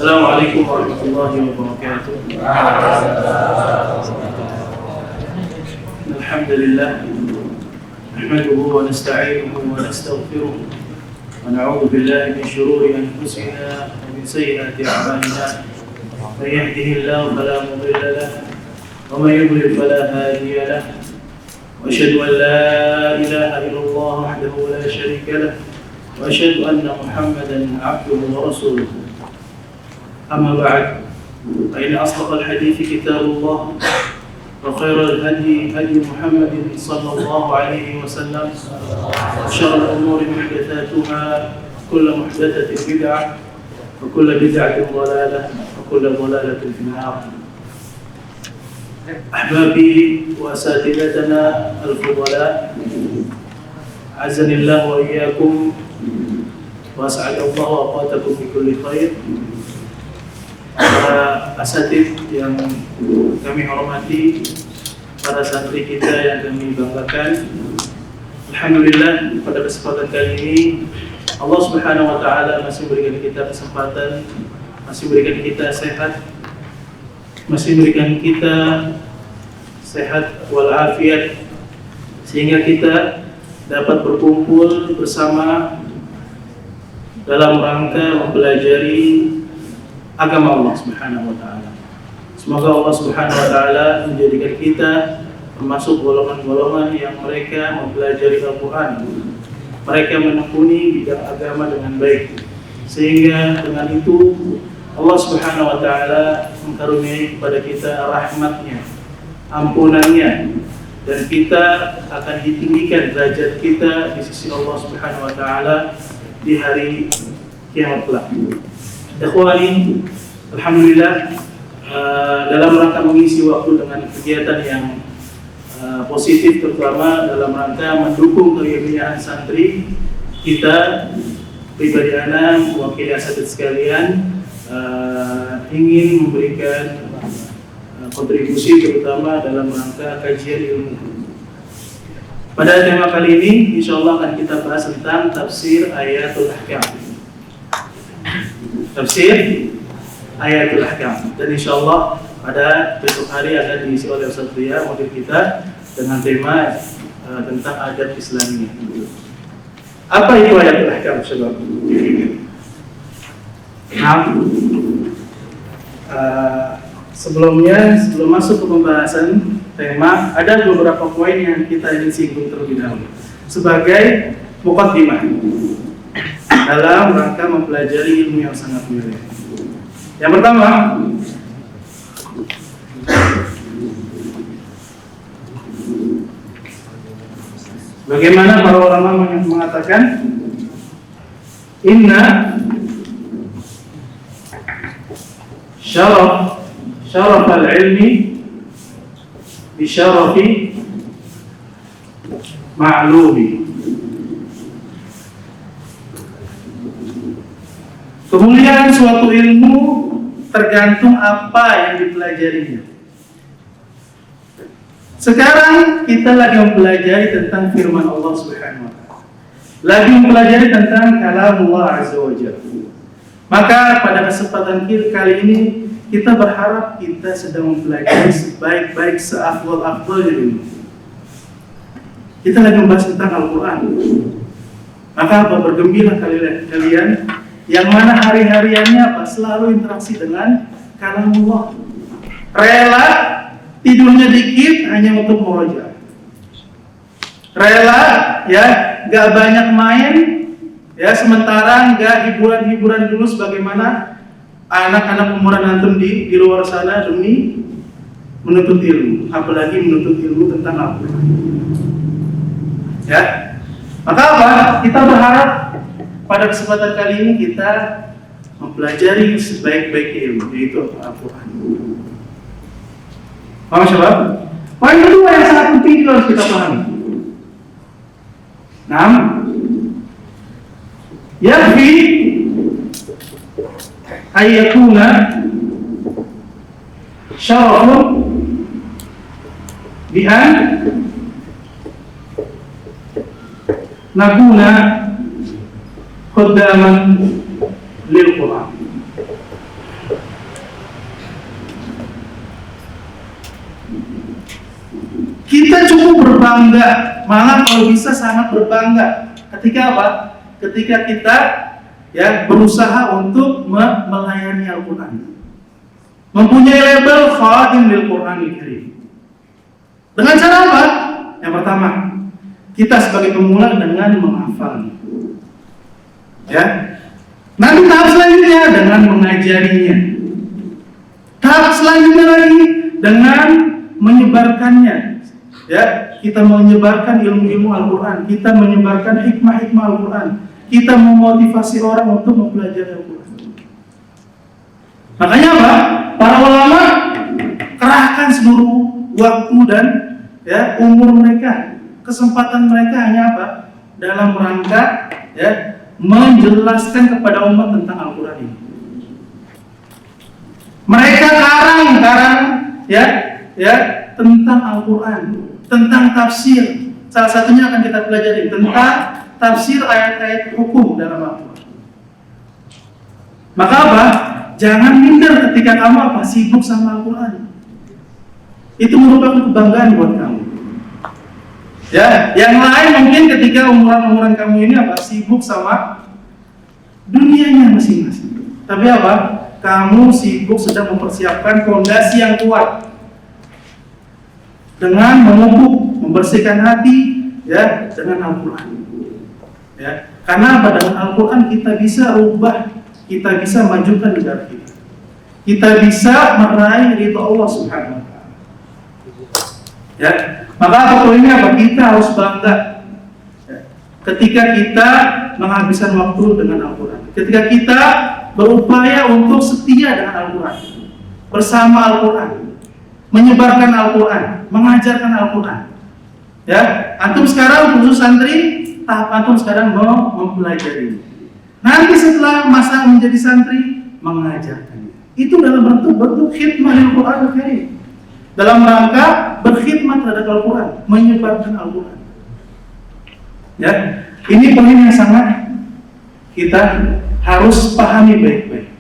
Assalamualaikum warahmatullahi wabarakatuh. Alhamdulillah, nahmaduhu wa nasta'inuhu wa nastaghfiruh wa na'udzu billahi min shururi anfusina wa min sayyiati a'malina. Man yahdihillahu fala mudilla lahu wa man yudlil fala hadiya lahu. Wa asyhadu an la ilaha illallah wahdahu la syarika lahu wa asyhadu anna Muhammadan 'abduhu wa rasuluh. أما بعد فإن أصدق الحديث كتاب الله وخير الهدي هدي محمد صلى الله عليه وسلم وشر الأمور محدثاتها كل محدثة بدعة وكل بدعة ضلالة وكل ضلالة في النار. أحبابي وأساتذتنا الفضلاء عزني الله وإياكم وأسعد الله أوقاتكم بكل خير. Para asatid yang kami hormati, para santri kita yang kami banggakan, alhamdulillah pada kesempatan kali ini Allah Subhanahu wa taala masih berikan kita kesempatan, masih berikan kita sehat, masih berikan kita sehat walafiat, sehingga kita dapat berkumpul bersama dalam rangka mempelajari agama Allah Subhanahu wa taala. Semoga Allah Subhanahu wa taala menjadikan kita termasuk golongan-golongan yang mereka mempelajari Al-Qur'an. Mereka menekuni bidang agama dengan baik. Sehingga dengan itu Allah Subhanahu wa taala mengkaruniai kepada kita rahmat-Nya, ampunan-Nya, dan kita akan ditinggikan derajat kita di sisi Allah Subhanahu wa taala di hari kiamat kelak. Ikhwani, alhamdulillah dalam rangka mengisi waktu dengan kegiatan yang positif, terutama dalam rangka mendukung kegiatan santri kita, pribadi ana mewakili asatid sekalian ingin memberikan kontribusi terutama dalam rangka kajian ilmu. Pada tema kali ini insyaallah akan kita bahas tentang tafsir ayatul ahkam. Tafsir ayatul ahkam, dan insyaallah pada besok hari akan diisi oleh Ustaz Ria model kita dengan tema tentang adab Islami. Apa itu ayatul ahkam, saudara? Sebelum masuk ke pembahasan tema, ada beberapa poin yang kita ingin singgung terlebih dahulu sebagai muqaddimah dalam rangka mempelajari ilmu yang sangat mulia. Yang pertama, bagaimana para ulama mengatakan inna syaraf al-ilmi bi syarafi ma'lumi. Kemuliaan suatu ilmu tergantung apa yang dipelajarinya. Sekarang kita lagi mempelajari tentang firman Allah Subhanahu wa taala. Lagi mempelajari tentang kalamullah azza wa jalla. Maka pada kesempatan kali ini kita berharap kita sedang mempelajari sebaik-baik seafdal-afdalnya ilmu. Kita lagi membahas tentang Al-Qur'an. Maka bergembira kalian yang mana hari-hariannya selalu interaksi dengan kalamullah, rela tidurnya dikit hanya untuk murojaah, rela gak banyak main sementara gak hiburan dulu sebagaimana anak-anak umuran antum di luar sana demi menuntut ilmu, apalagi menuntut ilmu tentang Al-Qur'an. Maka apa? Kita berharap pada kesempatan kali ini kita mempelajari sebaik-baik ilmu, yaitu Al-Quran. Paham syabab? Poin kedua yang sangat penting juga harus kita pahami. Yakfi ayyakuna syarafun bi'an nakuna khuddaman lil Quran. Kita cukup berbangga, malah kalau bisa sangat berbangga. Ketika apa? Ketika kita berusaha untuk melayani Al-Quran, mempunyai label khadim lil Quranil Karim. Dengan cara apa? Yang pertama, kita sebagai pemula dengan menghafal. Nanti tahap selanjutnya dengan mengajarinya. Tahap selanjutnya lagi dengan menyebarkannya. Kita menyebarkan ilmu-ilmu Al-Quran, kita menyebarkan hikmah-hikmah Al-Quran, kita memotivasi orang untuk mempelajari Al-Quran. Makanya apa? Para ulama kerahkan seluruh waktu dan umur mereka, kesempatan mereka hanya apa? Dalam rangka menjelaskan kepada umat tentang Al-Quran ini. Mereka karang tentang Al-Quran, tentang tafsir. Salah satunya akan kita pelajari tentang tafsir ayat-ayat hukum dalam Al-Quran. Maka apa? Jangan minder ketika kamu sibuk sama Al-Quran. Itu merupakan kebanggaan buat kamu. Yang lain mungkin ketika umuran kamu ini sibuk sama dunianya masing-masing. Tapi kamu sibuk sedang mempersiapkan fondasi yang kuat dengan memupuk, membersihkan hati dengan Al-Quran. Karena dengan Al-Quran kita bisa rubah, kita bisa majukan negara kita. Kita bisa meraih ridha Allah Subhanahu wa Ta'ala. Maka pokoknya kita harus bangga ketika kita menghabiskan waktu dengan Al-Quran. Ketika kita berupaya untuk setia dengan Al-Quran, bersama Al-Quran, menyebarkan Al-Quran, mengajarkan Al-Quran. Antum sekarang khusus santri, tahap antum sekarang mau mempelajari. Nanti setelah masa menjadi santri, mengajarkannya. Itu dalam bentuk khidmah Al-Quran Al-Karim. Dalam rangka berkhidmat terhadap Al-Quran, menyebarkan Al-Quran. Ini poin yang sangat kita harus pahami baik-baik.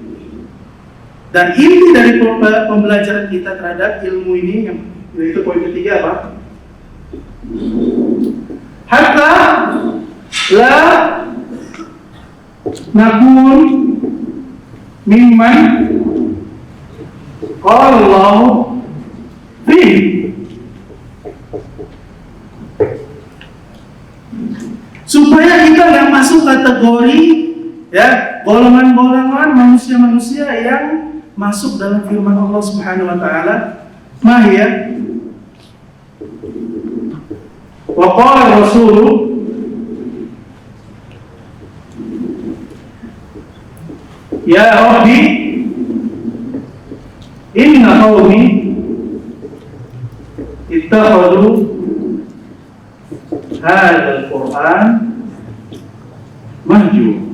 Dan inti dari pembelajaran kita terhadap ilmu ini, yaitu poin ketiga apa? Hatta la nakun mimman qala Allah fi, supaya kita nggak masuk kategori golongan-golongan manusia-manusia yang masuk dalam firman Allah Subhanahu wa Ta'ala, mahya wa qala Rasul ya Rabbi inna qaumi ittakhadhu hadzal Qur'an mahjur.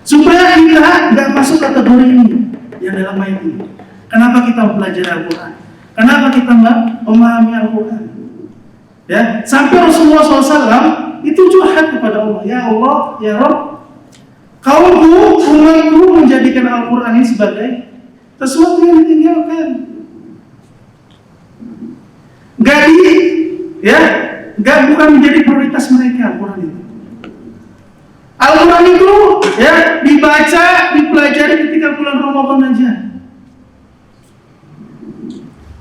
Supaya kita nggak masuk kategori ini yang dalam ayat ini. Kenapa kita mempelajari Al-Quran? Kenapa kita nggak memahami Al-Quran? Sampai Rasulullah SAW itu curhat kepada Allah. Ya Allah, ya Rabb, kaumku, umatku menjadikan Al-Quran ini sebagai sesuatu yang ditinggalkan. Bukan menjadi prioritas mereka Al-Quran itu. Al-Quran itu dibaca, dipelajari ketika bulan Ramadan aja.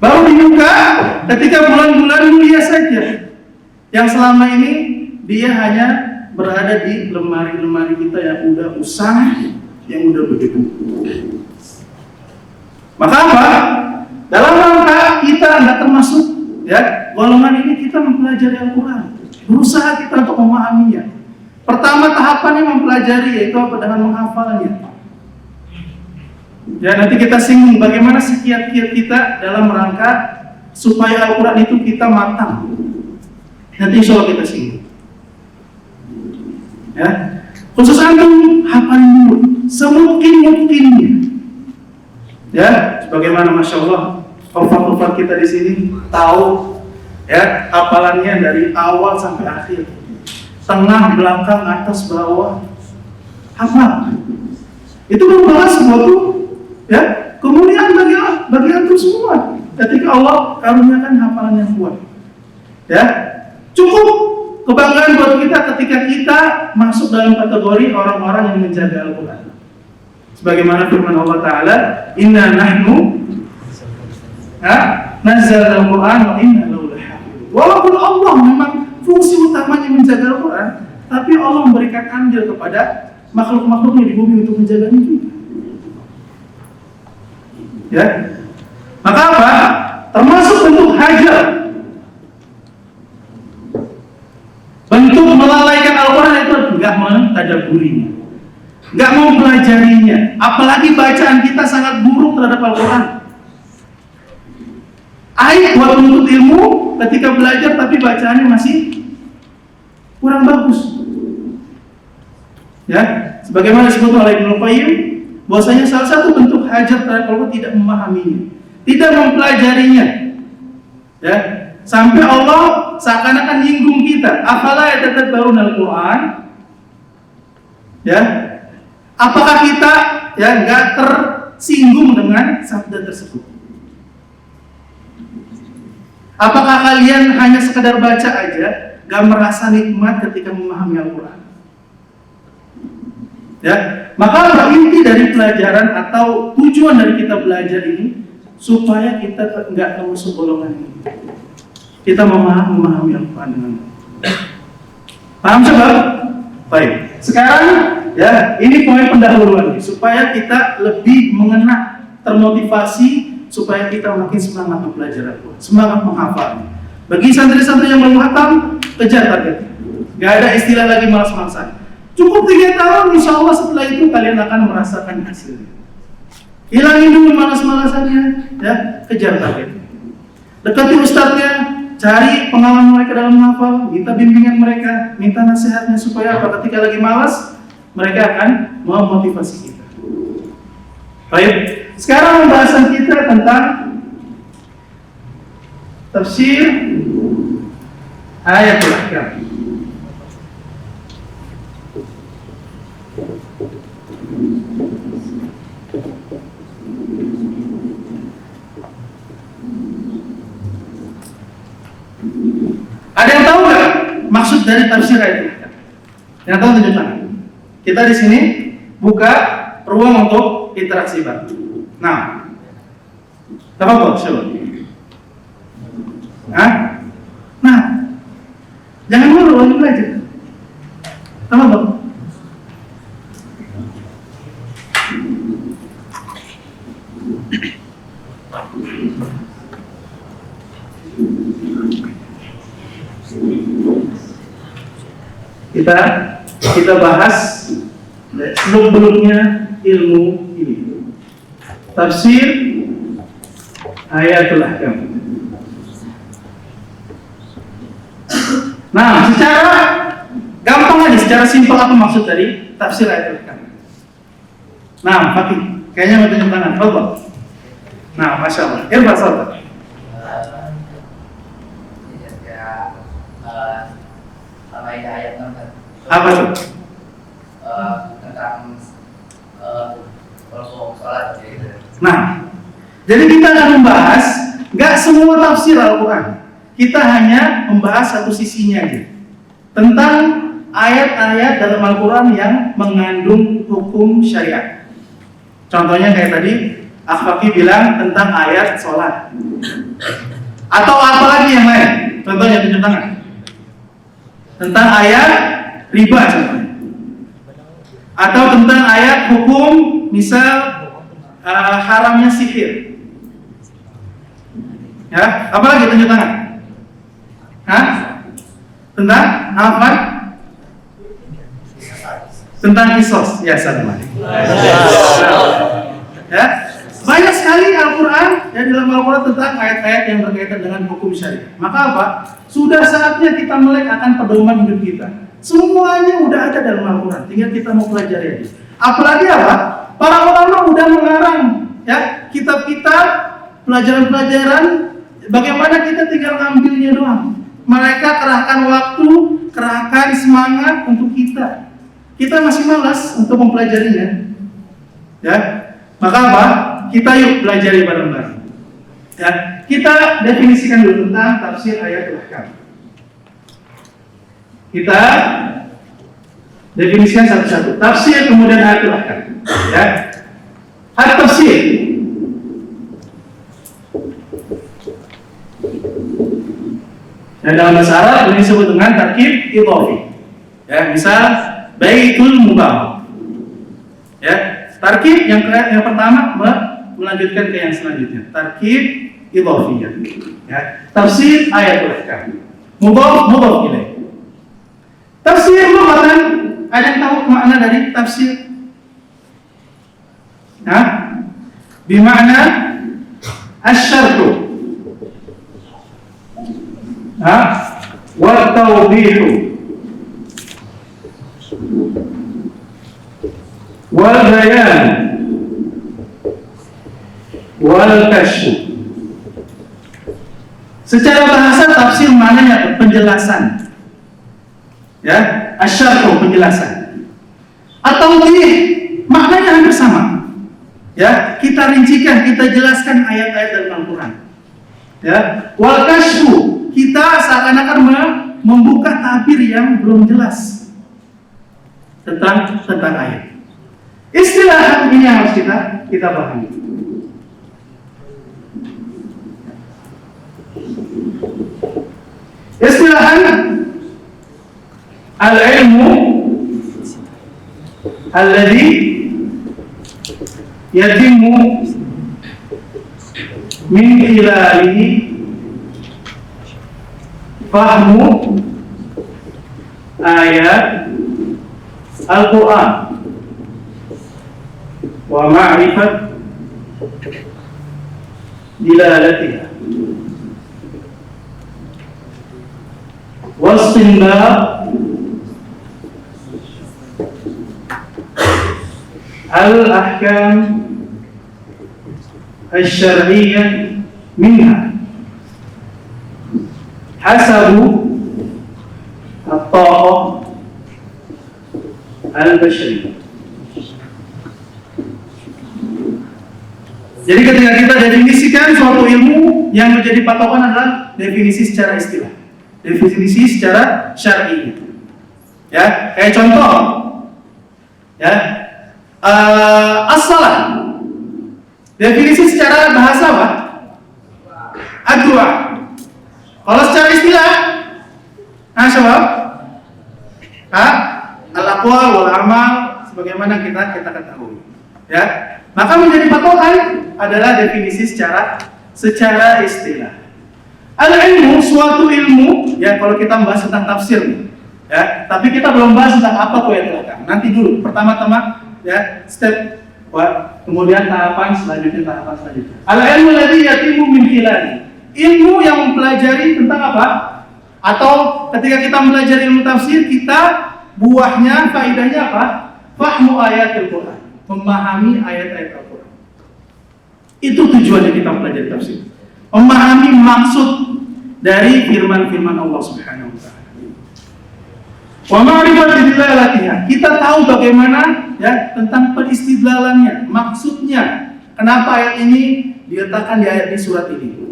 Baru dibuka ketika bulan-bulan mulia saja. Yang selama ini dia hanya berada di lemari-lemari kita yang udah usang, yang udah begitu. Maka apa? Dalam rangka kita nggak termasuk golongan ini, kita mempelajari Al-Quran, berusaha kita untuk memahaminya. Pertama tahapannya mempelajari, yaitu apa? Dengan menghafalnya. Nanti kita singgung bagaimana kiat-kiat kita dalam rangka supaya Al-Quran itu kita matang. Nanti insya Allah kita singgung. Khusus antum hafalin dulu semungkin-mungkinnya. Sebagaimana Masya Allah Kofat kita di sini tahu hafalannya dari awal sampai akhir, tengah, belakang, atas, bawah, hafal. Itu merupakan sebuah kemuliaan bagi bagi antum semua ketika Allah karuniakan hafalan yang kuat. Ya, cukup kebanggaan buat kita ketika kita masuk dalam kategori orang-orang yang menjaga Al-Quran. Sebagaimana firman Allah Ta'ala, Inna nahnu nazzalna al-Quran wa inna lahu lahafidhun. Walaupun Allah memang fungsi utamanya menjaga Al-Quran, tapi Allah memberikan andil kepada makhluk-makhluknya di bumi untuk menjaganya juga. Ya, maka apa? Termasuk bentuk hajar, bentuk melalaikan Al-Quran itu enggak mentadaburinya, enggak mau pelajarinya. Apalagi bacaan kita sangat buruk terhadap Al-Quran. Aib buat menuntut ilmu ketika belajar tapi bacaannya masih kurang bagus. Ya, sebagaimana disebut oleh Ibnu Qayyim, bahwasanya salah satu bentuk hajar terhadap Al-Quran tidak memahaminya, tidak mempelajarinya. Ya, sampai Allah seakan-akan nyinggung kita, afala yatadabbaruna al-Quran? Ya, apakah kita ya enggak tersinggung dengan sabda tersebut? Apakah kalian hanya sekedar baca aja, gak merasa nikmat ketika memahami Al-Quran? Ya, maka inti dari pelajaran atau tujuan dari kita belajar ini supaya kita nggak termasuk golongan ini. Kita memahami Al-Quran dengan paham sebab? Baik. Sekarang ya, ini poin pendahuluan supaya kita lebih mengena, termotivasi, supaya kita makin semangat belajar Al-Quran, semangat menghafal. Bagi santri-santri yang belum hafal, kejar target. Gak ada istilah lagi malas-malasan. Cukup 3 tahun, insya Allah setelah itu kalian akan merasakan hasilnya. Hilangin dulu malas-malasannya, ya, kejar target. Dekati ustadznya, cari pengalaman mereka dalam menghafal, minta bimbingan mereka, minta nasihatnya supaya apa? Ketika lagi malas, mereka akan memotivasi kita. Baik, sekarang pembahasan kita tentang tafsir ayatul ahkam. Ada yang tahu nggak maksud dari tafsir ayatul ahkam? Yang tahu tunjuk tangan. Kita di sini buka ruang untuk interaksi Pak. Nah, apa kok coba? Nah, jangan malu lagi belajar. Apa kok? Kita bahas seluk-beluknya ilmu ini. Tafsir ayatul ahkam. Nah, secara gampang aja, secara simpel apa maksud dari tafsir ayatul ahkam? Nah, Fatih, kayaknya mau tunjuk tangan. Coba. Nah, masya Allah. Irfan sahabat. Apa tuh? Tentang sholat. Nah, jadi kita akan membahas nggak semua tafsir Al-Quran. Kita hanya membahas satu sisinya aja, tentang ayat-ayat dalam Al-Quran yang mengandung hukum syariat. Contohnya kayak tadi Akhfaqi bilang tentang ayat sholat. Atau apalagi yang lain? Contohnya tunjuk tangan. Tentang ayat riba contohnya. Atau tentang ayat hukum misal haramnya sihir. Ya, apalagi tunjuk tangan? Tentang apa? Tentang kisos. Ya, assalamualaikum. Ya, banyak sekali Al-Quran ya, dalam Al-Quran tentang ayat-ayat yang berkaitan dengan hukum syariat. Maka apa? Sudah saatnya kita melek akan pedoman hidup kita. Semuanya udah ada dalam Al-Quran, tinggal kita mau pelajari aja. Apalagi apa? Para ulama udah mengarang ya kitab-kitab, pelajaran-pelajaran. Bagaimana kita tinggal ngambilnya doang. Mereka kerahkan waktu, kerahkan semangat untuk kita. Kita masih malas untuk mempelajarinya. Ya, maka apa? Kita yuk pelajari bareng-bareng. Ya, kita definisikan dulu tentang tafsir ayatul ahkam. Kita definisikan satu-satu. Tafsir kemudian ayatul ahkam. Ya. At-tafsir. Dan dalam bahasa Arab ini disebut dengan tarkib idhafi. Ya, misal baitul mubah. Ya, tarkib yang pertama melanjutkan ke yang selanjutnya. Tarkib idhafiyah. Ya, tafsir ayatul ahkam. Mudhaf ilaih. Tafsir lughatan, ada yang tahu makna dari tafsir? Nah, bermakna asy-syarh. Wa tawdih. Wal bayan. Wal kashf. Secara bahasa tafsir maknanya penjelasan. Ya, asy-syarh penjelasan. Atau maknanya hampir sama. Ya, kita rincikan, kita jelaskan ayat-ayat dalam Al-Qur'an. Ya, wal kashf, kita seakan-akan membuka tabir yang belum jelas tentang ayat. Istilah ini yang harus kita pahami. Istilahan al-ilmu alladhi yatimu min khilalihi fahmu ayat Al-Quran wa ma'rifat dilalatiha wastinbat al-ahkam al-syar'iyyah minha hasabu at-taqah al-bashariyah. Jadi ketika kita definisikan suatu ilmu, yang menjadi patokan adalah definisi secara istilah, definisi secara syar'i. Ya, kayak contoh, ya, as-salat. Definisi secara bahasa apa? Ad-du'a. Kalau secara istilah, syabab, al-aqwal wal amal, sebagaimana kita ketahui. Ya, maka menjadi patokan adalah definisi secara istilah. Al-ilmu, suatu ilmu, ya kalau kita membahas tentang tafsir, ya, tapi kita belum bahas tentang apa itu ayatul ahkam. Nanti dulu, pertama-tama, ya, step, kemudian tahapan selanjutnya. Al-ilmu alladhi yatimu min khilali. Ilmu yang mempelajari tentang apa? Atau ketika kita mempelajari ilmu tafsir, kita buahnya, faedahnya apa? Fahmu ayatul Quran, memahami ayat-ayat Al-Quran. Itu tujuannya kita mempelajari tafsir. Memahami maksud dari firman-firman Allah Subhanahu wa taala. Wa ma'rifati dilalatiha. Kita tahu bagaimana, ya, tentang peristidlalannya, maksudnya. Kenapa ayat ini diletakkan di ayat di surat ini?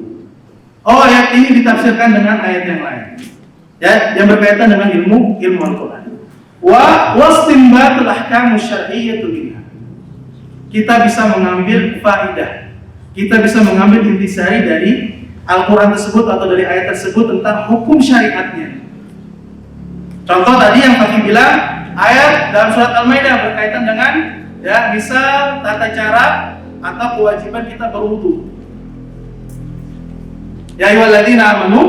Oh, ayat ini ditafsirkan dengan ayat yang lain. Ya, yang berkaitan dengan ilmu Al-Quran. Wastinbatul ahkam syar'iyyah minha. Kita bisa mengambil faidah. Kita bisa mengambil intisari dari Al-Quran tersebut atau dari ayat tersebut tentang hukum syariatnya. Contoh tadi yang Fakih bilang, ayat dalam surat Al-Maidah berkaitan dengan, ya, misal tata cara atau kewajiban kita berwudu. Ya ayyuhalladzina amanu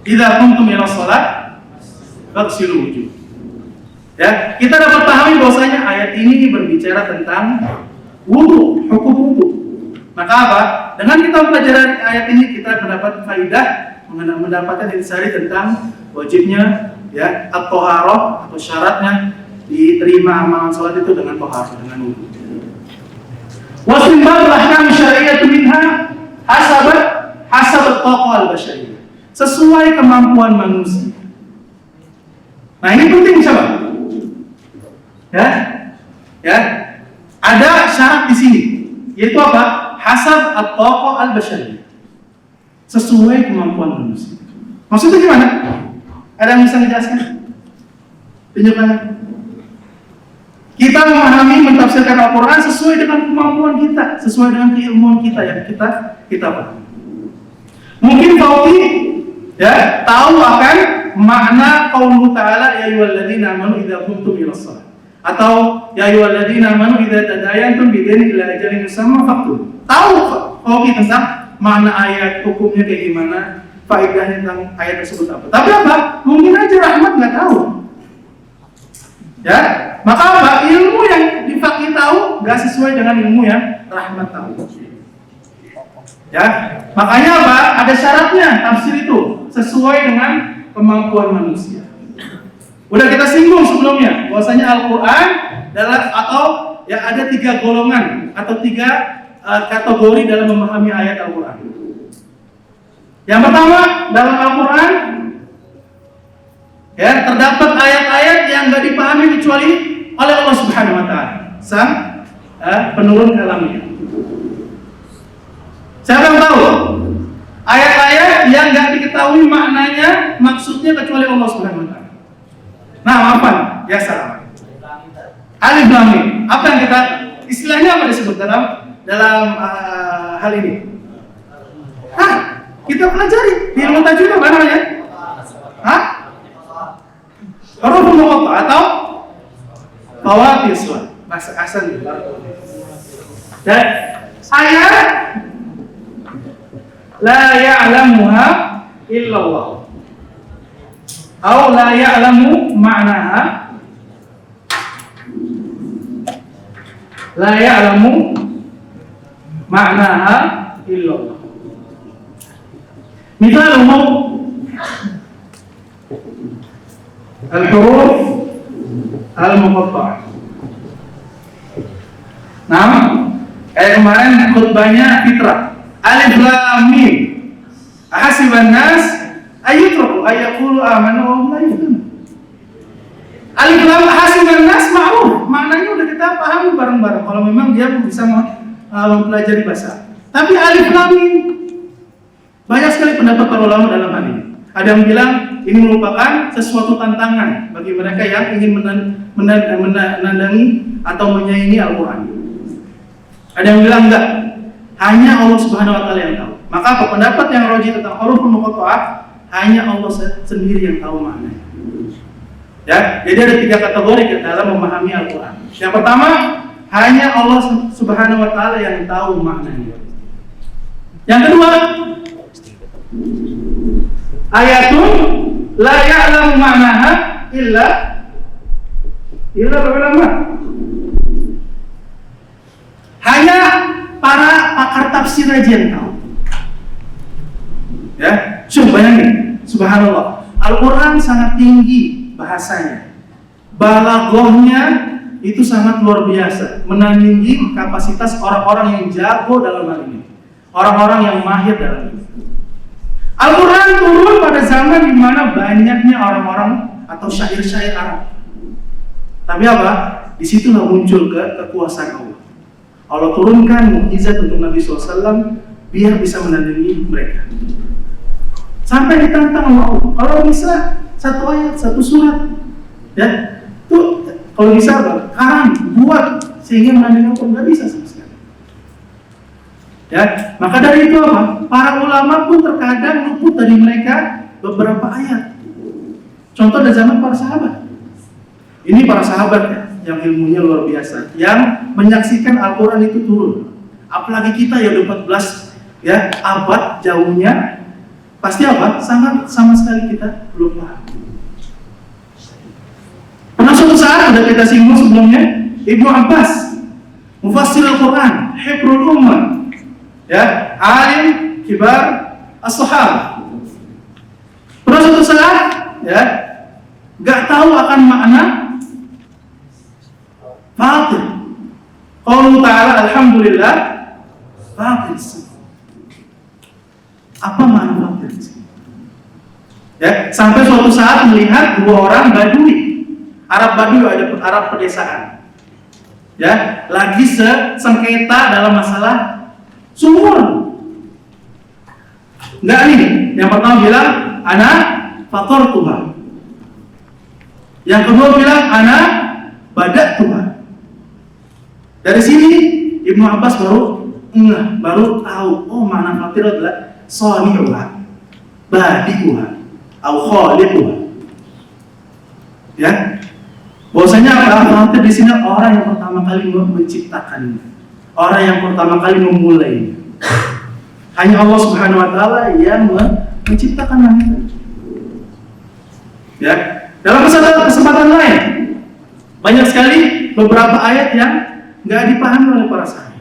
idza qumtum ila shalah faghsilu wujuh. Ya, kita dapat pahami bahwasanya ayat ini berbicara tentang wudu, hukum wudu. Maka apa? Dengan kita mempelajari ayat ini, kita mendapat faidah, mendapatkan intisari tentang wajibnya, ya, at-thaharah atau syaratnya diterima amalan salat itu dengan thaharah, dengan wudu. Wastinbatul ahkam syar'iyyah minha hasab at-taqwa al-basyariyah. Sesuai kemampuan manusia. Nah, ini penting, sahabat. Ya. Ada syarat di sini, yaitu apa? hasab at-taqah al-bashariyah. Sesuai kemampuan manusia. Maksudnya gimana? Ada yang bisa dijelaskan? Tunjukkan. Kita memahami, mentafsirkan Al-Quran sesuai dengan kemampuan kita, sesuai dengan keilmuan kita yang kita pahami. Mungkin Fauzi ya tahu akan makna qaulu ta'ala ya ayyuhalladzina amanu idza qumtum ilas shalah, atau ya ayyuhalladzina amanu idza tadayantum bidainin ila ajalin musamma faqtu. Tahu Fauzi tentang makna ayat, hukumnya kayak gimana, faedahnya tentang ayat tersebut apa. Tapi apa? Mungkin aja Rahmat nggak tahu. Ya, maka apa? Ilmu yang Fauzi tahu nggak sesuai dengan ilmu yang Rahmat tahu. Ya, makanya apa? Ada syaratnya tafsir itu sesuai dengan kemampuan manusia. Udah kita singgung sebelumnya, bahwasanya Al-Quran atau ya ada 3 golongan atau 3 kategori dalam memahami ayat Al-Quran. Yang pertama, dalam Al-Quran ya terdapat ayat-ayat yang nggak dipahami kecuali oleh Allah Subhanahu Wa Taala, sang penurun kalamnya. Siapa yang tahu ayat-ayat yang nggak diketahui maknanya, maksudnya kecuali Allah Subhanahu Wa Taala? Nah, apa? Ya salah. Alif Lam Mim. Apa yang kita istilahnya apa disebut dalam hal ini? Kita pelajari di ilmu tajwid apa namanya? Huruf muqatta'ah atau fawatis bahasa asal. Dan ayat la ya'lamuha illallah atau la ya'lamu ma'naha, la ya'lamu ma'naha illallah. Misalnya al-huruf al-muqatta'ah. Nah, kayak kemarin khutbahnya Fitrah. Alif Lam Mim. Ahasiban nas ayyutraku ayyaqulu amanu wa hum la yuftanun. Alif Lam ahasiban nas ma'ruf. Maknanya udah kita pahami bareng-bareng kalau memang dia bisa mempelajari bahasa. Tapi Alif Lam Mim, banyak sekali pendapat para ulama dalam hal ini. Ada yang bilang ini merupakan sesuatu tantangan bagi mereka yang ingin menandangi atau menyaingi Al-Quran. Ada yang bilang enggak, hanya Allah Subhanahu Wa Taala yang tahu. Maka pendapat yang rajih tentang huruf muqatta'ah, hanya Allah sendiri yang tahu maknanya. Ya, jadi ada 3 kategori dalam memahami Al-Quran. Yang pertama, hanya Allah Subhanahu Wa Taala yang tahu maknanya. Yang kedua, ayatun la ya'lamu ma'naha illa ulama. Hanya para pakar tafsir aja yang tahu. Ya, coba bayangin, subhanallah. Al-Quran sangat tinggi bahasanya, balaghahnya itu sangat luar biasa, menandingi kapasitas orang-orang yang jago dalam hal ini, orang-orang yang mahir dalam ini. Al-Quran turun pada zaman di mana banyaknya orang-orang atau syair-syair Arab. Tapi apa? Disitulah muncul kekuasaan Allah. Allah turunkan mukjizat untuk Nabi SAW biar bisa menandingi mereka. Sampai ditantang Allah, kalau bisa 1 ayat, 1 surat, ya, tuh kalau bisa karang buat sehingga menandingi Allah, nggak bisa sama sekali. Ya, maka dari itu apa? Para ulama pun terkadang luput dari mereka beberapa ayat. Contoh dari zaman para sahabat. Ini para sahabat ya, yang ilmunya luar biasa, yang menyaksikan Al-Quran itu turun. Apalagi kita yang 14 ya abad jauhnya, pasti apa? Sangat sama sekali kita belum paham. Pernah suatu saat sudah kita singgung sebelumnya, Ibnu Abbas, mufassir Al-Quran, hibrul ummah, ya, alim kibar as-sahabah. Pernah suatu saat ya nggak tahu akan makna fatir. Qaulu ta'ala alhamdulillah fatir. Apa makna fatir? Ya, sampai suatu saat melihat 2 orang Badui, Arab Badui, ada Arab pedesaan. Ya, lagi sengketa dalam masalah Sumur. Enggak nih. Yang pertama bilang ana fatartuha. Yang kedua bilang ana bada'tuha. Dari sini Ibnu Abbas baru tahu, oh makna fatir adalah sani'uha, badi'uha, atau khaliquha. Ya, bahwasanya fatir di sini orang yang pertama kali menciptakannya, orang yang pertama kali memulainya. Hanya Allah Subhanahu Wa Taala yang menciptakan manusia. Ya, dalam kesempatan lain banyak sekali beberapa ayat yang nggak dipahami oleh para sahabat.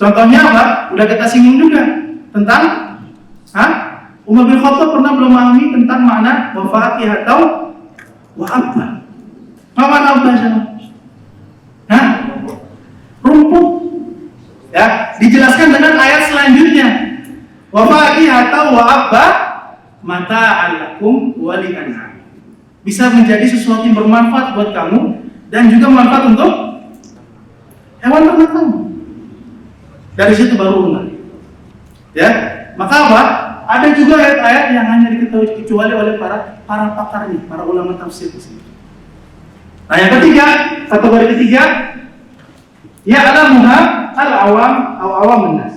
Contohnya apa? Udah kita singgung juga tentang Umar bin Khattab pernah belum memahami tentang makna wafati atau wa'abba. Apa makna abba siapa? Rumput. Ya, dijelaskan dengan ayat selanjutnya. Wafati atau wa'abba mata'an lakum wa li'an'am. Bisa menjadi sesuatu yang bermanfaat buat kamu dan juga manfaat untuk hewan ternak kamu. Dari situ baru enggak. Ya, maka apa? Ada juga ayat-ayat yang hanya diketahui kecuali oleh para pakar nih, para ulama tafsir di sini. Nah, yang ketiga, kategori ketiga, ya'lamuha al-awam aw awamun nas.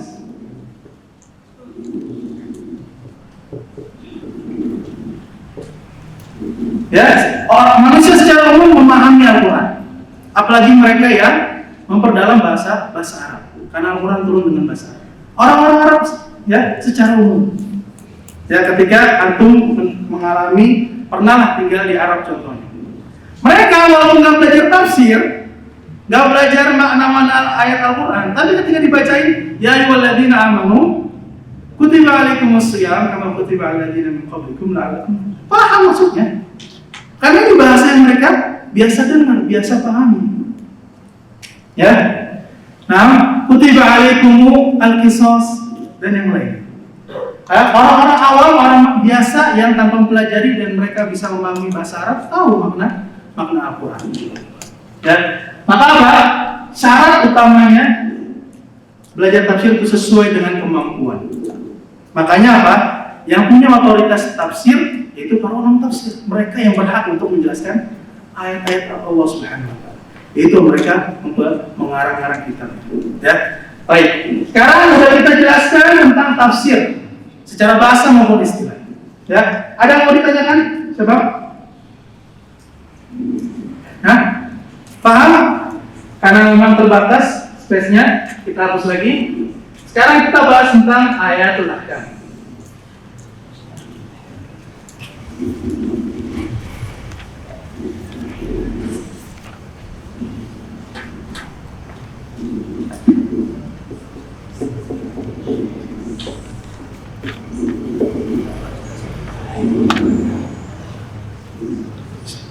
Ya, manusia secara umum memahami Al-Quran, apalagi mereka yang memperdalam bahasa Arab, karena Al-Quran turun dengan bahasa Arab. Orang-orang Arab ya secara umum, ya ketika antum mengalami pernah tinggal di Arab contohnya, mereka walaupun nggak belajar tafsir, nggak belajar makna-makna ayat Al-Quran, tapi ketika dibacain ya ayyuhalladzina amanu kutiba alaikumus shiyam kama kutiba alal ladzina min qablikum la'allakum, paham maksudnya. Karena ini bahasa yang mereka biasa dengar, biasa pahami. Ya. Nah, kutiba alaikumu al-qisas dan yang lain. Orang-orang awam, orang biasa yang tanpa mempelajari dan mereka bisa memahami bahasa Arab, tahu makna Al-Quran. Ya. Maka apa? Syarat utamanya belajar tafsir itu sesuai dengan kemampuan. Makanya apa? Yang punya otoritas tafsir itu para ulama tafsir, mereka yang berhak untuk menjelaskan ayat-ayat Allah Subhanahu Wa Taala. Itu mereka mengarang-arang kitab. Ya, baik. Sekarang sudah kita jelaskan tentang tafsir secara bahasa maupun istilah. Ya, ada yang mau ditanyakan? Coba. Paham? Karena memang terbatas space-nya, kita hapus lagi. Sekarang kita bahas tentang ayatul ahkam.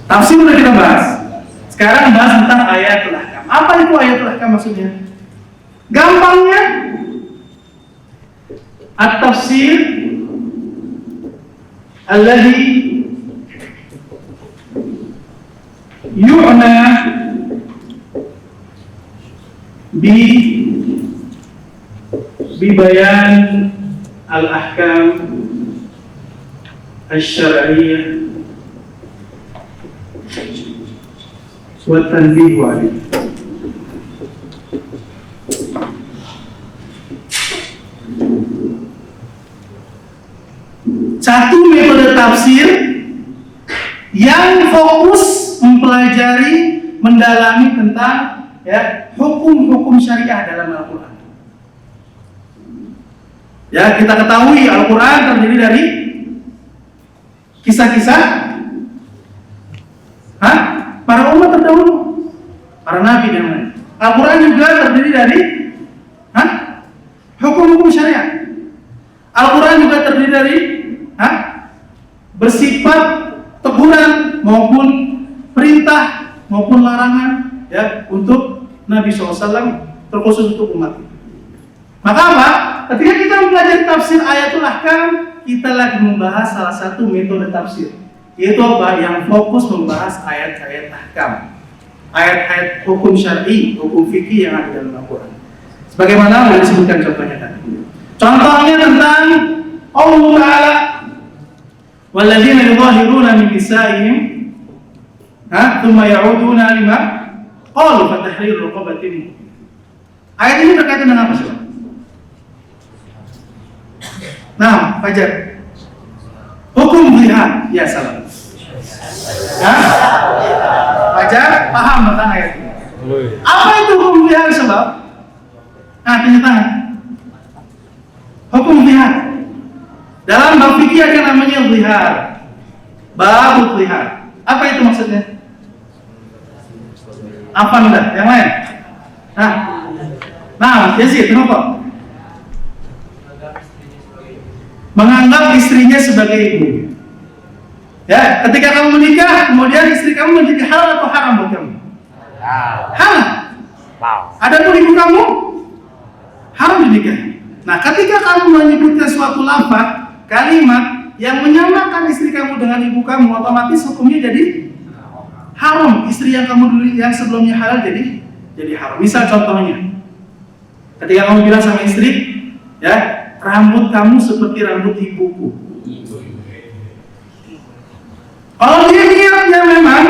Tafsir sudah kita bahas. Sekarang bahas tentang ayatul ahkam. Apa itu ayatul ahkam maksudnya? Gampangnya, at-tafsir alladhi yu'na bi bayan al-ahkam al-syar'iyyah wa tanbih alaihi. Satu metode tafsir yang fokus mempelajari, mendalami tentang ya hukum-hukum syariah dalam Al-Quran. Ya, kita ketahui Al-Quran terdiri dari kisah-kisah para umat terdahulu, para nabi dan lain. Al-Quran juga terdiri dari hukum-hukum syariat. Al-Quran juga terdiri dari bersifat teguran maupun perintah maupun larangan ya untuk Nabi SAW, terkhusus untuk umat. Maka apa? Ketika kita mempelajari tafsir ayatul ahkam, kita lagi membahas salah satu metode tafsir, yaitu apa? Yang fokus membahas ayat-ayat ahkam, ayat-ayat hukum syar'i, hukum fikih yang ada dalam Al-Quran. Sebagaimana sudah disebutkan contohnya tadi. Contohnya tentang Allah Ta'ala, walladzina yudhahiruna min nisa'ihim thumma ya'uduna lima qalu fatahriru raqabatin. Ayat ini berkaitan dengan apa sih? Nah, Fajar. Hukum zihar, ya salam. Fajar paham tentang ayat ini. Apa itu hukum zihar sebab? Tanya tangan. Hukum zihar. Dalam bab fikih ada yang namanya zihar. Bab zihar. Apa itu maksudnya? Apa enggak? Yang lain? Nah, Yazid, kenapa? Menganggap istrinya sebagai ibu. Ya, ketika kamu menikah, kemudian istri kamu menjadi halal atau haram buat kamu? Halal. Adapun ibu kamu haram dinikah. Nah, ketika kamu menyebutkan suatu lafaz, kalimat yang menyamakan istri kamu dengan ibu kamu, otomatis hukumnya jadi haram. Istri yang kamu dulu yang sebelumnya halal jadi haram. Misal contohnya, ketika kamu bilang sama istri, ya, rambut kamu seperti rambut ibuku. Kalau dia niatnya memang,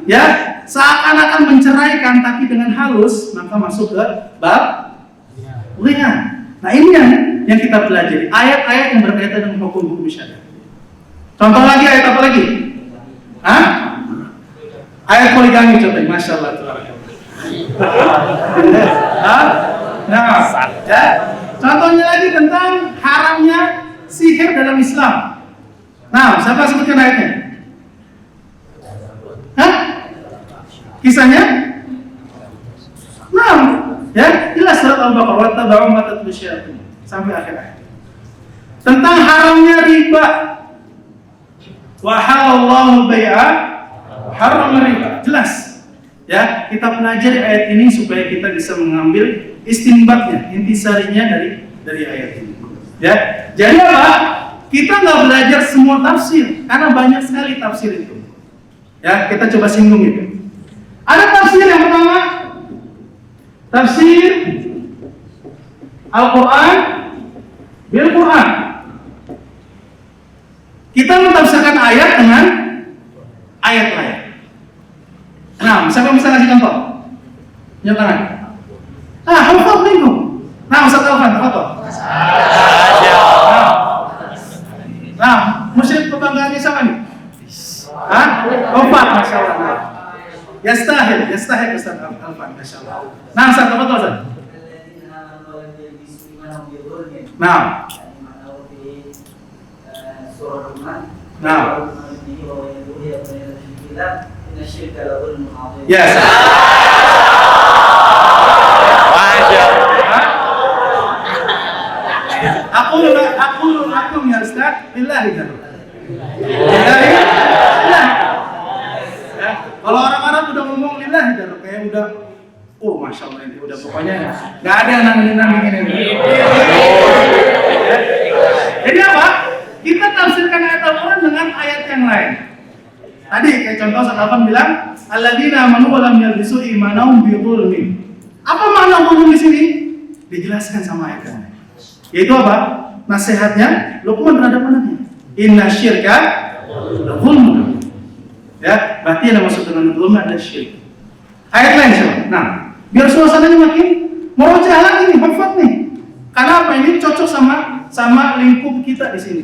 ya, seakan-akan menceraikan tapi dengan halus, maka masuk ke bab zihar. Nah, ini yang kita pelajari, ayat-ayat yang berkaitan dengan hukum-hukum syariat. Contoh lagi, ayat apa lagi? Ayat poligami contohnya, Masya Allah. Nah, ya. Contohnya lagi tentang haramnya sihir dalam Islam. Nah, siapa sebutkan ayatnya? Kisahnya? Nah, ya, jelas surat Al-Baqarah, wattaba'u ma tatlu syayatin sampai akhir ayat. Tentang haramnya riba. Wa halallahu bai'a wa harrama riba. Jelas. Ya, kita pelajari ayat ini supaya kita bisa mengambil istinbatnya, intisarinya dari ayat ini. Ya, jadi apa? Kita nggak belajar semua tafsir karena banyak sekali tafsir itu. Ya, kita coba singgung itu. Ada tafsir yang pertama, tafsir Al-Quran bil Quran. Kita mentafsirkan ayat dengan ayat lain. Nah, siapa yang bisa ngasih contoh? Nyatakan. Hafal minggu. Nah, Ustaz Alfan, hafal. Nah, musyrik kebanggaannya siapa nih? Opat, Masya Allah. Yastahil Ustaz Alfan, Masya Allah. Nah, Ustaz, apa tuh Ustaz? Nah. Yes. Aku ya Ustaz, billahi dzalik. Kalau orang Arab udah ngomong lillahi dzalik kayak udah Masya Allah ini udah pokoknya nggak ada yang nangis ini. Jadi apa? Kita tafsirkan ayat Al-Quran dengan ayat yang lain. Tadi kayak contoh Ustaz Alfan bilang, alladzina amanu wa lam yalbisu imanahum bi dzulmin. Apa makna dzulm di sini? Dijelaskan sama ayat yang lain. Yaitu apa? Nasihatnya Luqman terhadap anaknya. Inna syirka la dzulmun. Ya, berarti yang maksud dengan dzulm adalah syirik. Ayat lain coba. Nah, biar suasananya makin merojah lagi nih, hafal nih. Karena apa ini cocok sama lingkup kita di sini.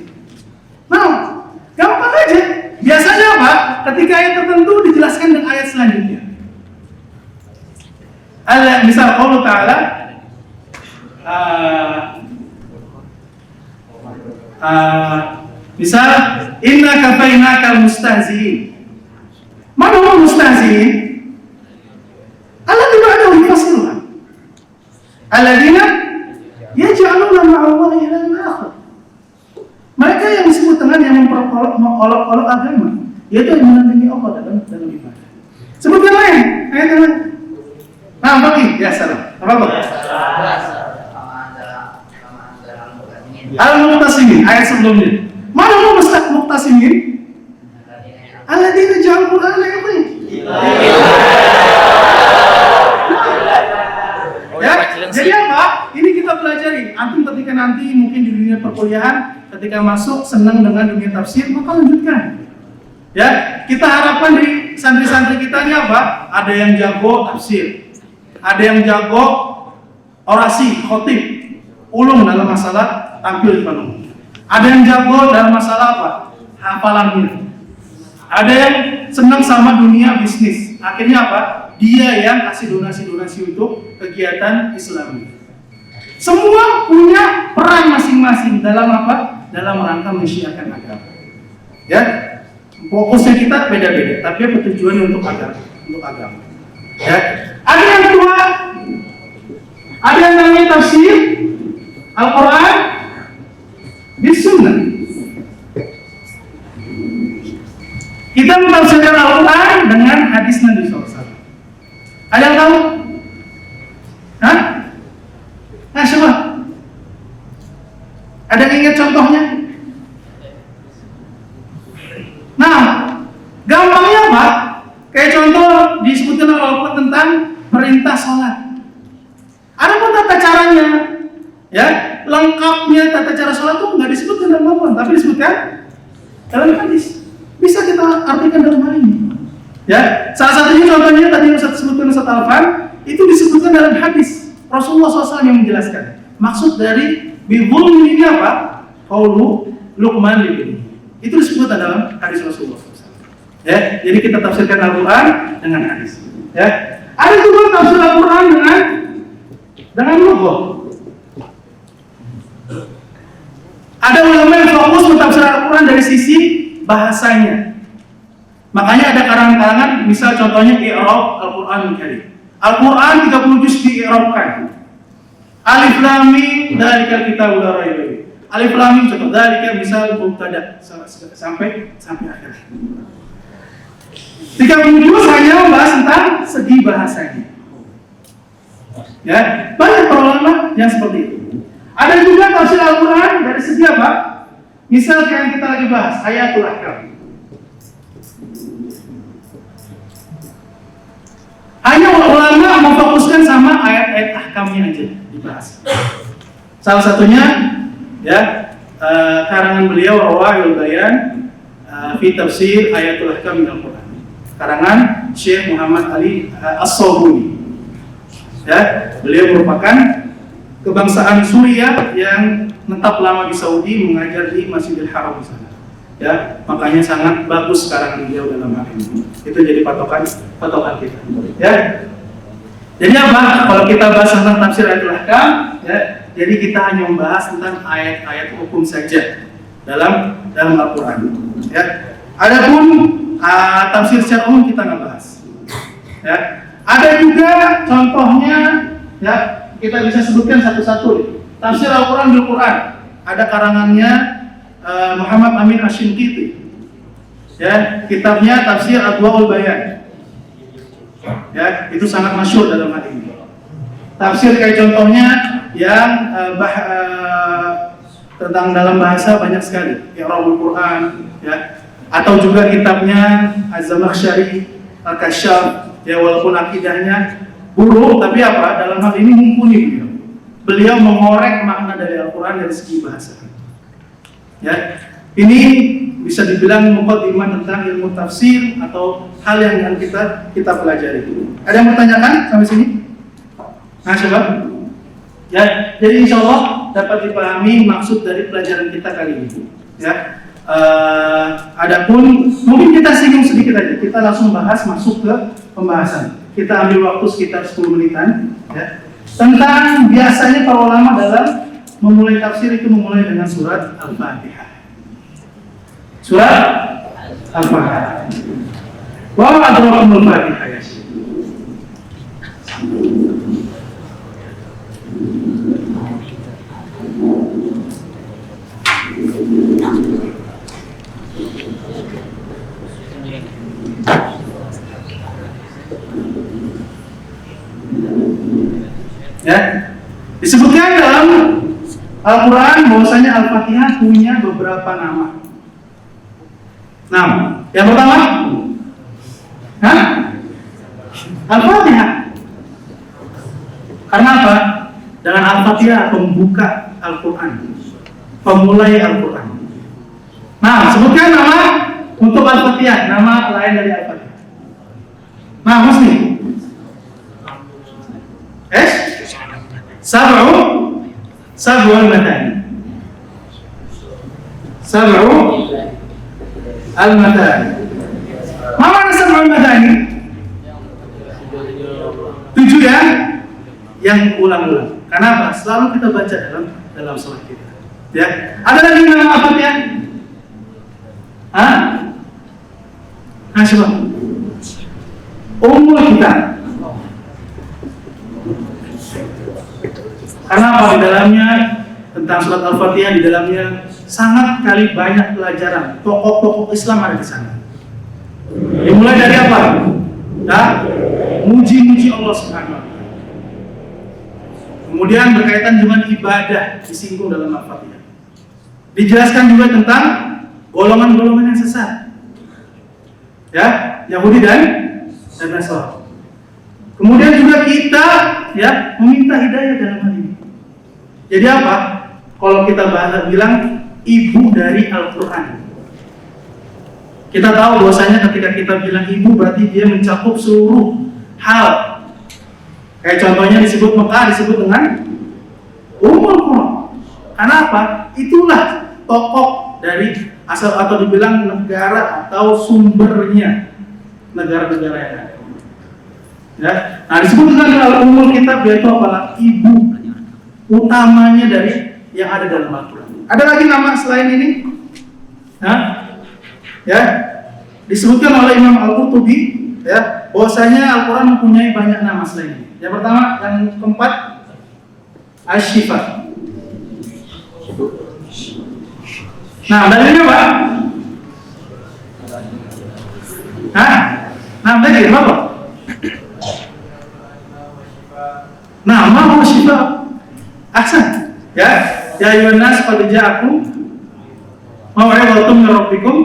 Nah, gampang aja. Biasanya apa? Ketika ayat tertentu dijelaskan dengan ayat selanjutnya. Misal Allah Ta'ala misal inna kafainaka mustahzi'in. Mana orang mustahzi'in? Alladzina ba'dahu yufassiluna. Alladzina yaj'aluna ma'allahi ilahan akhar. Mereka yang disebut dengan yang memperolok-olok agama, yaitu yang menandingi Allah dalam ibadah. Sebut yang lain, ayat yang lain. Nah, bagi, ya salam. Apa? Al-Muqtasimin, ayat sebelumnya. Mana Muqtasimin? Alladzina ja'alul Qur'ana yaqin. Ya, jadi apa? nanti mungkin di dunia perkuliahan ketika masuk senang dengan dunia tafsir, maka lanjutkan. Ya, kita harapkan dari santri-santri kita ini apa? Ada yang jago tafsir, ada yang jago orasi, khotib, ulung dalam masalah tampil di depan umum. Ada yang jago dalam masalah apa? Hafalannya. Ada yang senang sama dunia bisnis. Akhirnya apa? Dia yang kasih donasi-donasi untuk kegiatan Islami. Semua punya peran masing-masing dalam apa? Dalam rangka menyiarkan agama. Ya, fokusnya kita beda-beda, tapi bertujuan untuk agama. Ya, ada yang kedua, ada yang namanya tafsir Al-Quran bis Sunnah. Kita mentafsirkan Al-Quran dengan hadis Nabi SAW. Ada yang tahu? Hah? Nah, coba. Ada yang ingat contohnya? Nah, gampangnya apa? Kayak contoh disebutkan oleh Al-Quran tentang perintah sholat. Ada pun tata caranya, ya, lengkapnya tata cara sholat itu nggak disebutkan dalam Al-Quran, tapi disebutkan dalam hadis. Bisa kita artikan dalam hal ini. Ya, salah satunya contohnya tadi yang Ustaz sebutkan Ustaz Alfan, itu disebutkan dalam hadis. Rasulullah SAW yang menjelaskan. Maksud dari bibul ini apa? Qaulu Luqman libni. Itu disebutkan dalam hadis Rasulullah SAW. Ya, jadi kita tafsirkan Al-Quran dengan hadis. Ya, ada juga tafsir Al-Quran dengan lugah. Ada ulama yang fokus mentafsir Al-Quran dari sisi bahasanya. Makanya ada karangan-karangan, misal contohnya i'rab Al-Quran Karim. Al-Quran 30 juz di-i'rabkan. Alif lam mim dzalikal kitabul la raiba fiih. Alif lam mim contoh dzalika misal mubtada sampai akhir. 30 juz hanya membahas tentang segi bahasanya. Ya, banyak para ulama yang seperti itu. Ada juga tafsir Al-Quran dari segi apa? Misal yang kita lagi bahas ayatul ahkam. Hanya ulama memfokuskan sama ayat-ayat ahkamnya aja dibahas. Salah satunya ya karangan beliau Rawahul Bayan fi tafsir ayatul ahkam min Al-Quran. Karangan Syekh Muhammad Ali As-Sabuni. Ya, beliau merupakan kebangsaan Suriah yang menetap lama di Saudi, mengajar di Masjidil Haram di sana. Ya, makanya sangat bagus karangan beliau dalam hal ini. Itu jadi patokan kita. Ya. Jadi apa? Kalau kita bahas tentang tafsir ayatul ahkam, ya, jadi kita hanya membahas tentang ayat-ayat hukum saja dalam Al-Quran. Ya. Adapun tafsir secara umum kita nggak bahas. Ya. Ada juga contohnya, ya, kita bisa sebutkan satu-satu. Tafsir Al-Quran bil Quran. Ada karangannya Muhammad Amin Asy-Shinqiti. Ya, kitabnya Tafsir Adwaul Bayan. Ya, itu sangat masyhur dalam hal ini. Tafsir kayak contohnya yang tentang dalam bahasa banyak sekali. I'rabul Quran, ya. Atau juga kitabnya Az-Zamakhsyari Al-Kasyaf, ya, walaupun akidahnya buruk, tapi apa? Dalam hal ini mumpuni beliau. Beliau mengorek makna dari Al-Quran dari segi bahasa. Ya, ini bisa dibilang muqaddimah tentang ilmu tafsir atau hal yang kita pelajari. Ada yang bertanyakan sampai sini? Nah, coba. Ya, jadi insya Allah dapat dipahami maksud dari pelajaran kita kali ini. Ya, adapun mungkin kita singgung sedikit aja. Kita langsung bahas masuk ke pembahasan. Kita ambil waktu sekitar 10 menitan. Ya. Tentang biasanya para ulama dalam memulai tafsir itu memulai dengan surat Al-Fatihah. Surat Al-Fatihah. Wa adrakumul Fatihah ya. Ya, disebutkan dalam Al-Quran bahwasanya Al-Fatihah punya beberapa nama. Nama yang pertama, Al-Fatihah. Karena apa? Dengan Al-Fatihah pembuka Al-Quran, pemulai Al-Quran. Nah, sebutkan nama untuk Al-Fatihah, nama lain dari Al-Fatihah. Nah, Muslim. Sab'ul Matani. Sab'u al-Matani. Mana Sab'ul Matani? 7 ya, yang ulang-ulang. Kenapa? Selalu kita baca dalam salat kita. Ya, ada lagi nama apa ya? Coba. Ummul Kitab. Karena apa di dalamnya tentang surat Al-Fatihah, di dalamnya sangat kali banyak pelajaran. Tokoh-tokoh Islam ada di sana. Dimulai dari apa? Muji-muji Allah Subhanahu wa Ta'ala. Kemudian berkaitan dengan ibadah disinggung dalam Al-Fatihah. Dijelaskan juga tentang golongan-golongan yang sesat. Ya, Yahudi dan Nasrani. Kemudian juga kita ya meminta hidayah dalam hal ini. Jadi apa? Kalau kita bilang ibu dari Al-Quran. Kita tahu bahwasanya ketika kita bilang ibu berarti dia mencakup seluruh hal. Kayak contohnya disebut Mekah disebut dengan Ummul Quran. Karena apa? Itulah tokoh dari asal atau dibilang negara atau sumbernya negara-negara yang ada. Ya. Nah, disebut dengan Ummul Kitab yaitu apalah ibu utamanya dari yang ada dalam Al-Quran. Ada lagi nama selain ini? Ya, disebutkan oleh Imam Al-Qurtubi ya, bahwasanya Al-Quran mempunyai banyak nama selain ini. Yang pertama, yang keempat, Asy-Syifa. Nah, dalilnya apa? Nah, dalilnya apa? Nama Asy-Syifa. Ahsan. Ya ayyuhan nas qad ja'akum maw'idhatun min rabbikum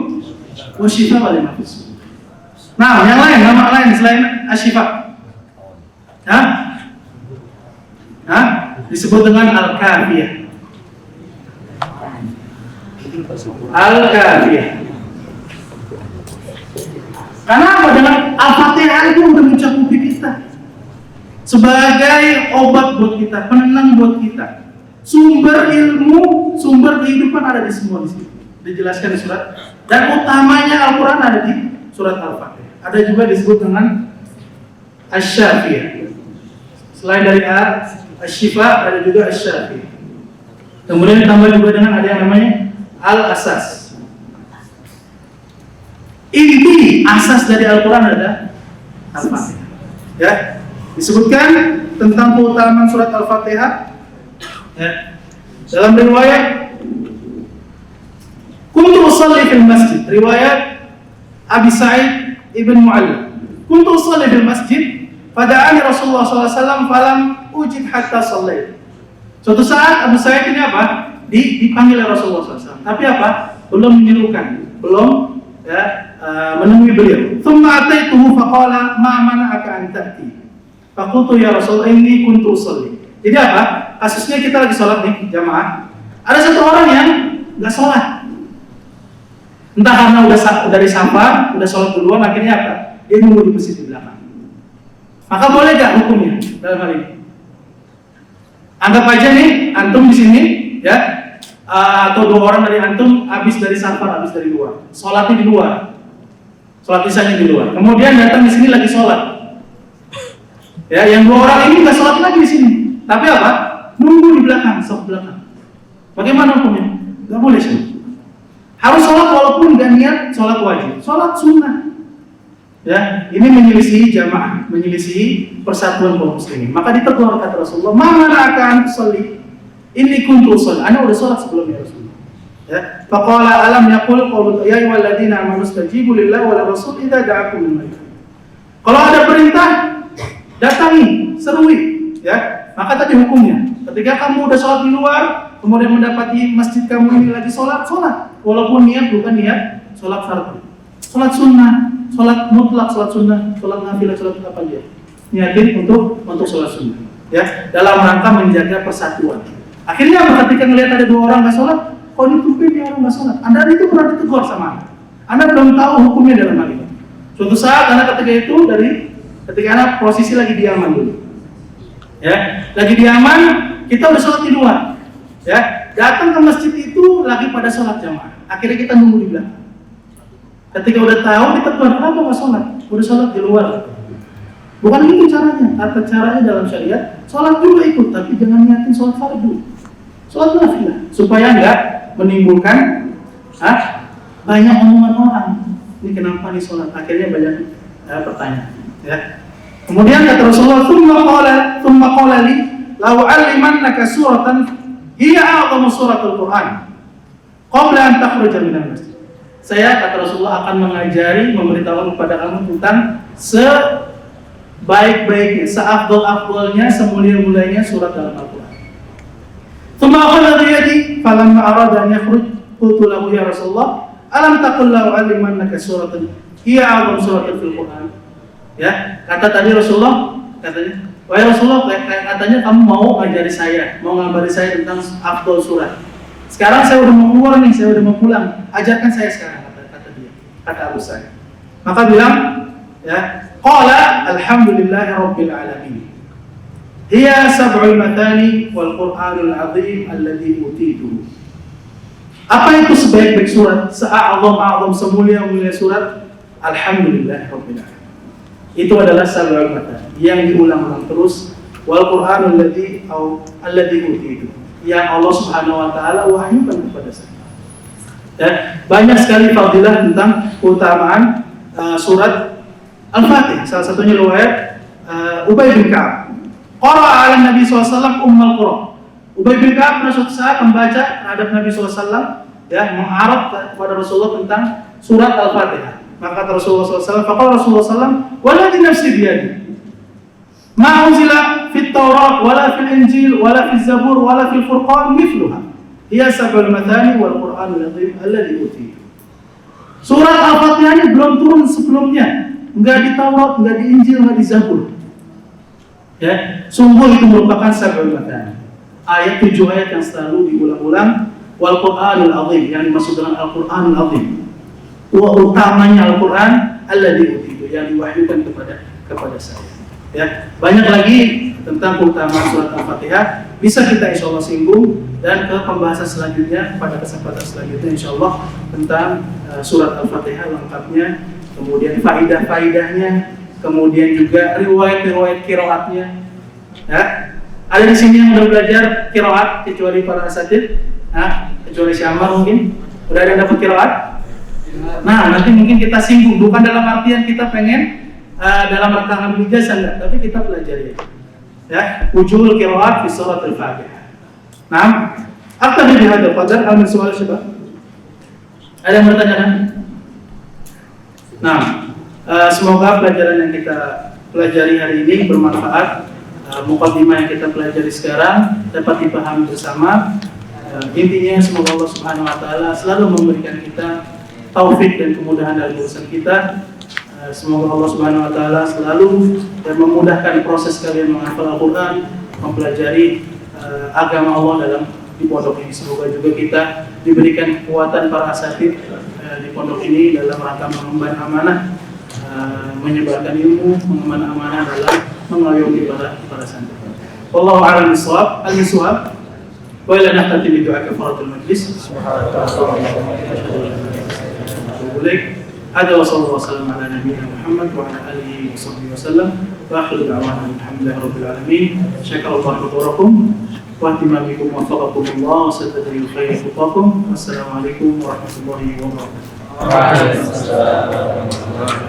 wa syifaa'un lima fi sudur. Nah, yang lain, nama lain selain Asy-Syifa. Disebut dengan Al-Kafiyah. Al-Kafiyah. Karena apa? Dengan Al-Fatihah itu sudah mencakupi kita sebagai obat buat kita, penenang buat kita. Sumber ilmu, sumber kehidupan ada di semua di sini. Dijelaskan di surat. Dan utamanya Al-Quran ada di surat Al-Fatihah. Ada juga disebut dengan Asy-Syafiyah. Selain dari Asy-Syifa ada juga Asy-Syafiyah. Kemudian ditambah juga dengan ada yang namanya Al-Asas. Inti asas dari Al-Quran ada Al-Fatihah. Ya, disebutkan tentang keutamaan surat Al-Fatihah. Ya. Dalam riwayat kuntu usalli fil masjid, riwayat Abi Sa'id ibn Mu'alla. Kuntu usalli fil masjid, fada'ani Rasulullah SAW falam ujid hatta sallaitu. Suatu saat Abu Sa'id ini apa? Dipanggil oleh Rasulullah SAW. Tapi apa? Belum menyerukan, belum ya, menemui beliau. Thumma ataituhu faqala ma mana'aka an ta'ti. Faqultu ya Rasulullah inni kuntu usalli. Jadi apa? Kasusnya kita lagi sholat nih jamaah. Ada satu orang yang nggak sholat. Entah karena udah disapa, udah sholat duluan, akhirnya apa? Dia nunggu di masjid di belakang. Maka boleh nggak hukumnya dalam hal ini? Anggap aja nih, antum di sini, ya, atau 2 orang dari antum habis dari safar, habis dari luar, sholatnya di luar, sholat isanya di luar. Kemudian datang di sini lagi sholat. Ya, yang 2 orang ini nggak sholat lagi di sini. Tapi apa? Nunggu di belakang, saf belakang. Bagaimana hukumnya? Gak boleh sih. Harus sholat walaupun gak niat sholat wajib, sholat sunnah. Ya, ini menyelisihi jamaah, menyelisihi persatuan kaum muslimin. Maka ditegur kata Rasulullah, "Ma mana'aka an tusalli? Inni kuntu usalli." Ana udah sholat sebelumnya Rasulullah. Ya, faqala alam yaqul qawlu ya ayyuhalladzina amanu istajibu lillahi wa lirrasul idza da'akum lima. Kalau ada perintah, datangi, serui, ya. Maka tadi hukumnya, ketika kamu udah sholat di luar, kemudian mendapati masjid kamu ini lagi sholat, walaupun niat bukan niat sholat fardu, sholat sunnah, sholat mutlak, sholat sunnah, sholat nafilah, sholat apa aja, niatin untuk sholat sunnah, ya, dalam rangka menjaga persatuan Akhirnya ketika melihat ada 2 orang nggak sholat, kok ditungguin dia orang nggak sholat? Anda itu pernah ditegur sama Anda belum tahu hukumnya dalam hal ini. Suatu saat Anda ketika Anda posisi lagi diaman dulu, ya, lagi diaman, kita udah sholat di luar, ya, datang ke masjid itu lagi pada sholat jamaah. Akhirnya kita nunggu di belakang. Ketika udah tahu kita keluar, kenapa nggak sholat? Udah sholat di luar. Bukan itu caranya. Kata caranya dalam syariat, sholat juga ikut, tapi jangan niatin sholat fardu, sholat nafilah, supaya nggak menimbulkan banyak omongan orang. Ini kenapa nih sholat? Akhirnya banyak pertanyaan. Ya. Kemudian kata Rasulullah, "Tsumma qala li, law 'allimannaka suratan hiya a'zamu suratul Qur'an qabla an takhruja minal masjid." Saya, kata Rasulullah, akan mengajari, memberitahu kepada kamu tentang sebaik-baiknya, seafdal-afdalnya, semulia-mulianya surat dalam Al-Quran. Tsumma akhadha bi yadi falamma arada an yakhruj qultu lahu ya Rasulullah alam taqul lahu 'allimannaka suratan hiya a'zamu suratin fil Quran. Ya, kata tadi Rasulullah, katanya, wahai Rasulullah, katanya kamu mau ngajari saya, mau ngabari saya tentang afdal surat. Sekarang saya udah mau keluar nih, saya udah mau pulang. Ajarkan saya sekarang, kata dia, kata Abu Sa'id. Maka bilang, ya, qala alhamdulillahi rabbil alamin. Hiya sab'ul mathani wal Qur'anul 'azim alladhi utitu. Apa itu sebaik-baik surat? Se'a'zam semulia-mulia surat? Alhamdulillahi rabbil alamin. Itu adalah sab'ul mathani yang diulang-ulang terus, wal Qur'anul alladhi utitu, yang Allah Subhanahu wa taala wahyukan kepada saya. Ya, banyak sekali fadilah tentang keutamaan surat Al-Fatihah. Salah satunya riwayat Ubay bin Ka'ab. Qara'a 'ala Nabi SAW Ummul Qura. Ubay bin Ka'ab pada suatu saat membaca terhadap Nabi SAW, ya, mengarab kepada Rasulullah tentang surat Al-Fatihah. Maka kata Rasulullah SAW, faqala Rasulullah SAW, "Walladzi nafsi biyadi, ma unzila fit Taurat wala fil Injil wala fil Zabur wala fil Furqan mithluha. Hiya sab'ul mathani wal Qur'anul 'azim alladzi utitu." Surat Al-Fatihah ini belum turun sebelumnya, enggak di Taurat, enggak di Injil, enggak di Zabur. Ya, sungguh itu merupakan sab'ul mathani. Ayat 7 ayat yang selalu diulang-ulang, wal Qur'anul 'azim, yang dimaksud dengan Al-Qur'anul 'azim. Utamanya Al-Quran alladzi utitu, yang diwahyukan kepada saya. Ya, banyak lagi tentang keutamaan surat Al-Fatihah bisa kita insyaallah singgung, dan ke pembahasan selanjutnya pada kesempatan selanjutnya insyaallah tentang surat Al-Fatihah lengkapnya, kemudian faidah-faidahnya, kemudian juga riwayat-riwayat qiraatnya. Ya, ada di sini yang udah belajar qiraat kecuali para asatidz? Kecuali Syamar mungkin? Udah ada yang dapat qiraat? Nah, nanti mungkin kita singgung, bukan dalam artian kita pengen dalam rangka ngambil ijazah, enggak, tapi kita pelajari ya, wujul qiraat fi surat Al-Fatihah. Nah, aktabi bihadzal qadar. Al soal siapa? Ada yang bertanya? Nah, semoga pelajaran yang kita pelajari hari ini bermanfaat. Muqaddimah yang kita pelajari sekarang dapat dipahami bersama. Intinya semoga Allah Subhanahu wa taala selalu memberikan kita taufik dan kemudahan dalam urusan kita. Semoga Allah Subhanahu wa taala selalu dan memudahkan proses kalian menghafal Al-Qur'an, mempelajari agama Allah dalam di pondok ini. Semoga juga kita diberikan kekuatan para asatidz di pondok ini dalam rangka mengemban amanah, menyebarkan ilmu, mengemban amanah dalam mengayomi para santri. Wallahu a'lam bishawab. Al-miswab wa ila nahtafi bi du'a kafaratul majlis. Ada wassallallahu wasallam ala nabiyina Muhammad wa ala alihi washabbihi wasallam wa akhiru da'wana alhamdulillahi rabbil alamin. Syakarallahu lakum wa ihtimamikum wa wafaqakumullah wa sadadil khairi khutakum. Wassalamualaikum warahmatullahi wabarakatuh. Waalaikumsalam.